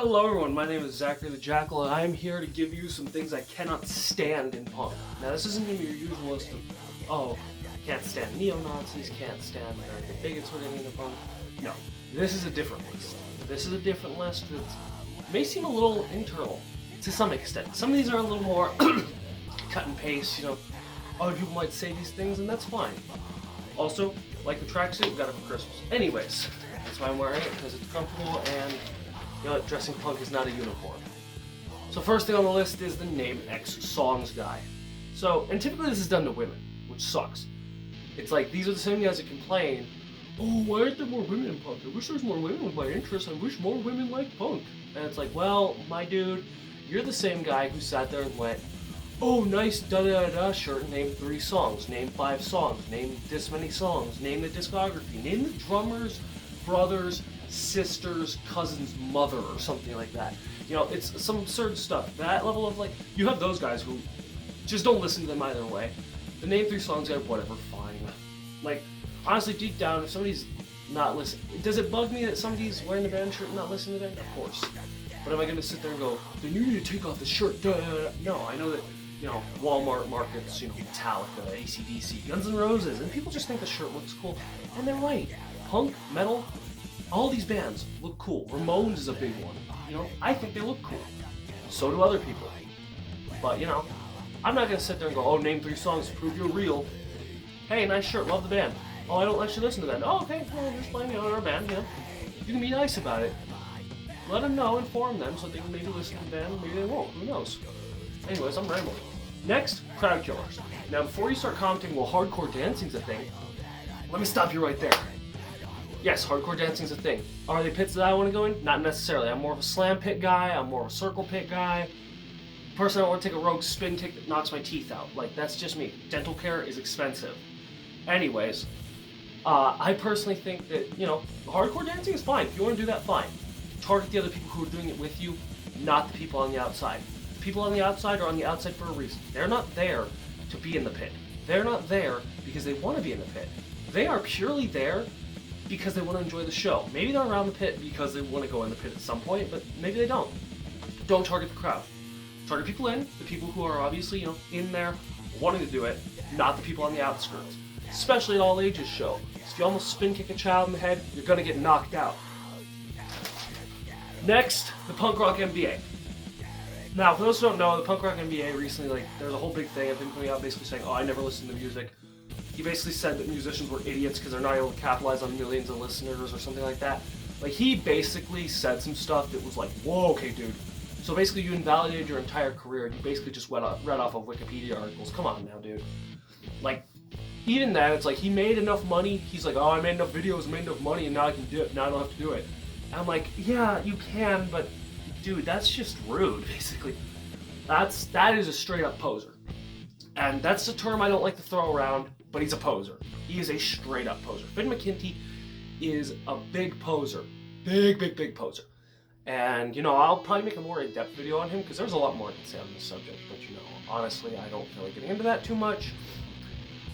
Hello everyone, my name is Zachary the Jackal, and I am here to give you some things I cannot stand in punk. Now this isn't going to be your usual list of, oh, can't stand neo-Nazis, can't stand American bigots or anything in punk. No, this is a different list. This is a different list that may seem a little internal, to some extent. Some of these are a little more cut and paste, other people might say these things, and that's fine. Also, like the tracksuit, got it for Christmas. Anyways, that's why I'm wearing it, because it's comfortable, and dressing punk is not a uniform. So first thing on the list is the Name X Songs guy. And typically this is done to women, which sucks. It's like, these are the same guys that complain, oh, why aren't there more women in punk? I wish there was more women with my interests. I wish more women like punk. And it's like, well, my dude, you're the same guy who sat there and went, oh, nice da-da-da-da shirt, name 3 songs, name 5 songs, name this many songs, name the discography, name the drummer's brother's sister's cousin's mother or something like that. It's some absurd stuff. That level of, you have those guys who just don't listen to them either way. The name 3 songs guy, whatever, fine. Honestly, deep down, if somebody's not listening, does it bug me that somebody's wearing the band shirt and not listening to the band? Of course. But am I going to sit there and go, then you need to take off the shirt, duh? No, I know that, Walmart markets, Metallica, AC/DC, Guns N' Roses, and people just think the shirt looks cool. And they're right. Punk, metal, all these bands look cool. Ramones is a big one. I think they look cool. So do other people. But, I'm not going to sit there and go, oh, name 3 songs to prove you're real. Hey, nice shirt, love the band. Oh, I don't actually listen to that. Oh, okay, well, just playing our band, You can be nice about it. Let them know, inform them, so they can maybe listen to the band, maybe they won't, who knows. Anyways, I'm rambling. Next, crowd killers. Now, before you start commenting, well, hardcore dancing's a thing, let me stop you right there. Yes, hardcore dancing's a thing. Are they pits that I want to go in? Not necessarily. I'm more of a slam pit guy, I'm more of a circle pit guy. Personally, I don't want to take a rogue spin kick that knocks my teeth out. That's just me. Dental care is expensive. Anyways, I personally think that, hardcore dancing is fine. If you want to do that, fine. Target the other people who are doing it with you, not the people on the outside. The people on the outside are on the outside for a reason. They're not there to be in the pit. They're not there because they want to be in the pit. They are purely there because they want to enjoy the show. Maybe they're around the pit because they want to go in the pit at some point, but maybe they don't. Don't target the crowd. Target people in, the people who are obviously, in there wanting to do it, not the people on the outskirts. Especially at all ages show. If you almost spin kick a child in the head, you're gonna get knocked out. Next, the Punk Rock MBA. Now, for those who don't know, the Punk Rock MBA recently, there's a whole big thing of him coming out basically saying, oh, I never listened to music. He basically said that musicians were idiots because they're not able to capitalize on millions of listeners or something like that. He basically said some stuff that was like, whoa, okay, dude. So basically you invalidated your entire career and you basically just read off of Wikipedia articles. Come on now, dude. Even that, it's like he made enough money. He's like, oh, I made enough videos, made enough money, and now I can do it. Now I don't have to do it. And I'm like, yeah, you can, but dude, that's just rude, basically. That is a straight up poser. And that's a term I don't like to throw around, but he's a poser. He is a straight up poser. Finn McKenty is a big poser. Big poser. And, I'll probably make a more in-depth video on him, because there's a lot more I can say on this subject, but, honestly, I don't feel like getting into that too much.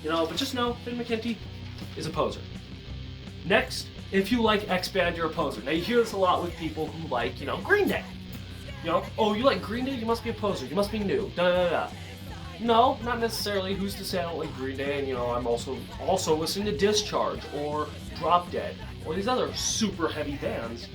But just know, Finn McKenty is a poser. Next, if you like X band, you're a poser. Now, you hear this a lot with people who like, Green Day. Oh, you like Green Day? You must be a poser. You must be new. Da-da-da-da. No, not necessarily. Who's to say I don't like Green Day? And, I'm also listening to Discharge or Drop Dead or these other super heavy bands.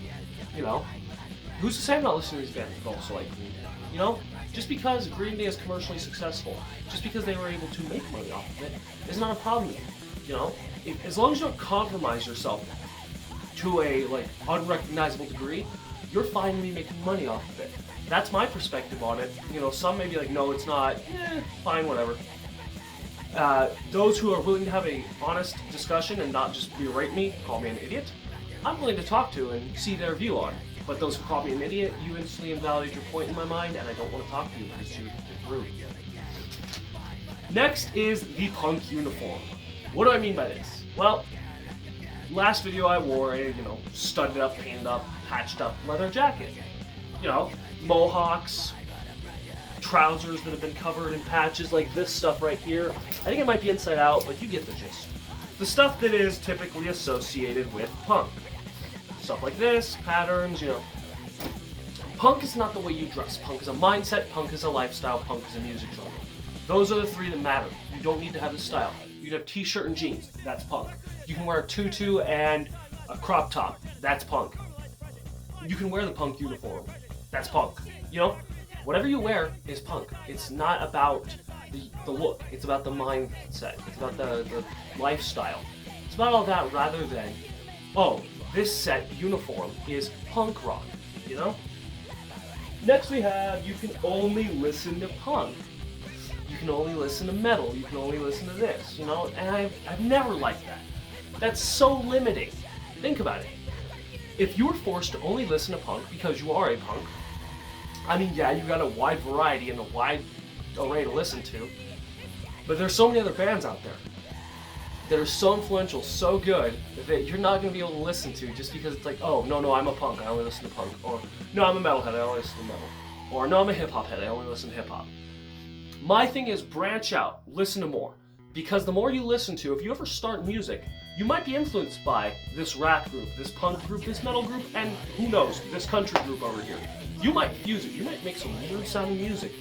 Who's to say I'm not listening to these bands but also like Green Day? Just because Green Day is commercially successful, just because they were able to make money off of it, is not a problem. As long as you don't compromise yourself to a unrecognizable degree, you're fine to be making money off of it. That's my perspective on it. Some may be like, no, it's not. Fine, whatever. Those who are willing to have a honest discussion and not just berate me, call me an idiot, I'm willing to talk to and see their view on it. But those who call me an idiot, you instantly invalidate your point in my mind, and I don't want to talk to you because you're rude. Next is the punk uniform. What do I mean by this? Well, last video I wore a, studded up, painted up, patched up leather jacket. Mohawks, trousers that have been covered in patches like this stuff right here. I think it might be inside out, but you get the gist. The stuff that is typically associated with punk. Stuff like this, patterns, Punk is not the way you dress. Punk is a mindset, punk is a lifestyle, punk is a music genre. Those are the three that matter. You don't need to have a style. You can have t-shirt and jeans, that's punk. You can wear a tutu and a crop top, that's punk. You can wear the punk uniform, that's punk. You know, whatever you wear is punk. It's not about the look, it's about the mindset, it's about the lifestyle. It's about all that rather than, oh, this set uniform is punk rock, you know? Next we have, you can only listen to punk. You can only listen to metal, you can only listen to this, you know? And I've never liked that. That's so limiting. Think about it. If you were forced to only listen to punk because you are a punk, I mean, yeah, you got a wide variety and a wide array to listen to, but there's so many other bands out there that are so influential, so good, that you're not going to be able to listen to just because it's like, oh, no, I'm a punk, I only listen to punk. Or, no, I'm a metalhead, I only listen to metal. Or, no, I'm a hip-hop head, I only listen to hip-hop. My thing is branch out, listen to more. Because the more you listen to, if you ever start music, you might be influenced by this rap group, this punk group, this metal group, and who knows, this country group over here. You might fuse it, you might make some weird sounding music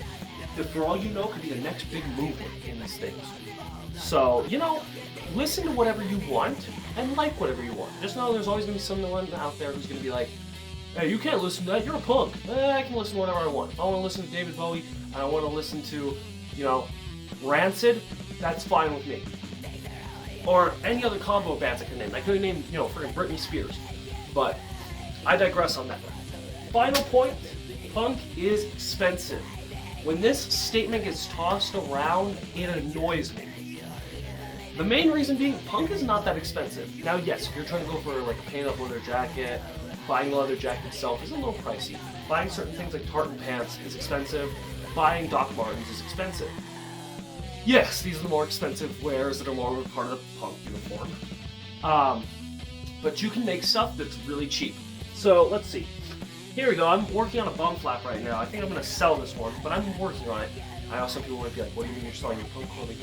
that for all you know could be the next big movement in these things. So, you know, listen to whatever you want and like whatever you want. Just know there's always going to be someone out there who's going to be like, hey, you can't listen to that, you're a punk. I can listen to whatever I want. If I want to listen to David Bowie and I want to listen to, you know, Rancid, that's fine with me. Or any other combo bands I can name. I could name, you know, freaking Britney Spears. But I digress on that. Final point, punk is expensive. When this statement gets tossed around, it annoys me. The main reason being, punk is not that expensive. Now yes, if you're trying to go for like a paint-up leather jacket, buying a leather jacket itself is a little pricey. Buying certain things like tartan pants is expensive. Buying Doc Martens is expensive. Yes, these are the more expensive wares that are more of a part of the punk uniform. But you can make stuff that's really cheap. So let's see. Here we go, I'm working on a bum flap right now. I think I'm going to sell this one, but I'm working on it. I know some people might be like, what do you mean you're selling your punk clothing?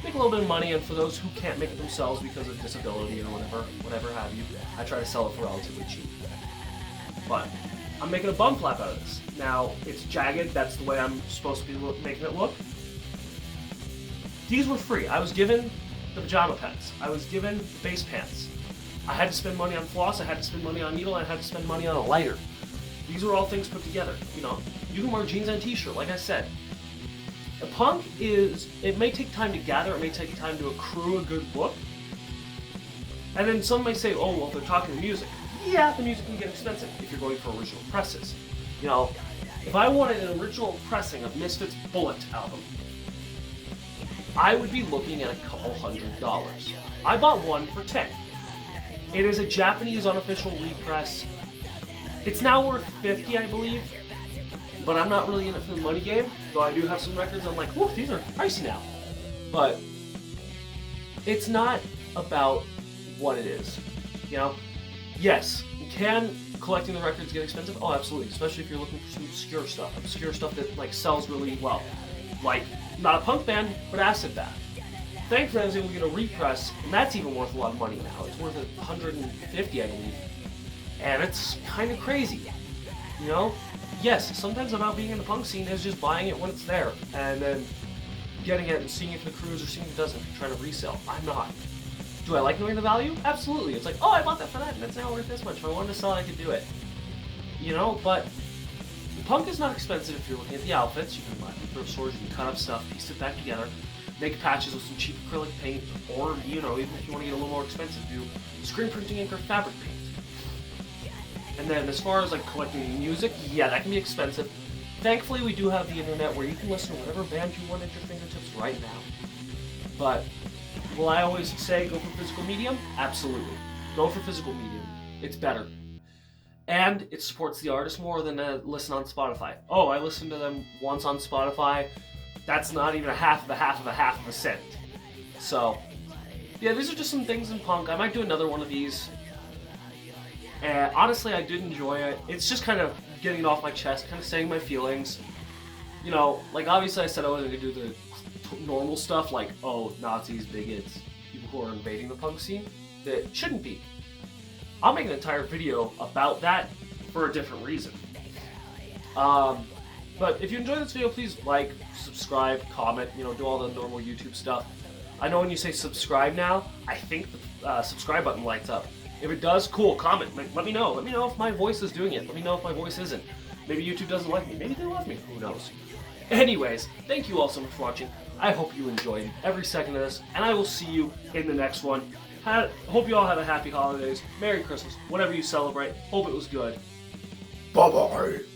Make a little bit of money, and for those who can't make it themselves because of disability or whatever have you, I try to sell it for relatively cheap. But I'm making a bum flap out of this. Now, it's jagged, that's the way I'm supposed to be making it look. These were free. I was given the pajama pants. I was given the base pants. I had to spend money on floss, I had to spend money on needle, I had to spend money on a lighter. These were all things put together, you know. You can wear jeans and a t-shirt, like I said. A punk is, it may take time to gather, it may take time to accrue a good look. And then some may say, oh, well, they're talking music. Yeah, the music can get expensive if you're going for original presses. You know, if I wanted an original pressing of Misfits' Bullet album, I would be looking at a couple $100. I bought one for 10. It is a Japanese unofficial repress. It's now worth 50, I believe, but I'm not really in it for the money game, though I do have some records I'm like, whoa, these are pricey now. But it's not about what it is, you know? Yes, can collecting the records get expensive? Oh, absolutely, especially if you're looking for some obscure stuff that like sells really well. Like, not a punk band, but Acid Bath. Thankfully, I was able to get a repress, and that's even worth a lot of money now. It's worth $150, I believe. And it's kind of crazy, you know? Yes, sometimes about being in the punk scene is just buying it when it's there, and then getting it and seeing if it accrues or seeing if it doesn't, trying to resell. I'm not. Do I like knowing the value? Absolutely. It's like, oh, I bought that for that, and it's now worth this much. If I wanted to sell it, I could do it. You know, but punk is not expensive if you're looking at the outfits. You can buy thrift stores, you can cut up stuff, piece it back together, make patches with some cheap acrylic paint, or, you know, even if you want to get a little more expensive, do screen printing ink or fabric paint. And then as far as like collecting music, yeah, that can be expensive. Thankfully, we do have the internet where you can listen to whatever band you want at your fingertips right now. But will I always say go for physical medium? Absolutely. Go for physical medium. It's better. And it supports the artist more than listen on Spotify. Oh, I listened to them once on Spotify. That's not even a half of a cent. So, yeah, these are just some things in punk. I might do another one of these. And honestly, I did enjoy it. It's just kind of getting it off my chest, kind of saying my feelings. You know, like obviously I said I wasn't going to do the normal stuff like, oh, Nazis, bigots, people who are invading the punk scene. That shouldn't be. I'll make an entire video about that for a different reason. But if you enjoyed this video, please like, subscribe, comment, do all the normal YouTube stuff. I know when you say subscribe now, I think the subscribe button lights up. If it does, cool, comment. Let me know. Let me know if my voice is doing it. Let me know if my voice isn't. Maybe YouTube doesn't like me. Maybe they love me. Who knows? Anyways, thank you all so much for watching. I hope you enjoyed every second of this, and I will see you in the next one. Hope you all have a happy holidays, Merry Christmas, whatever you celebrate. Hope it was good. Bye-bye.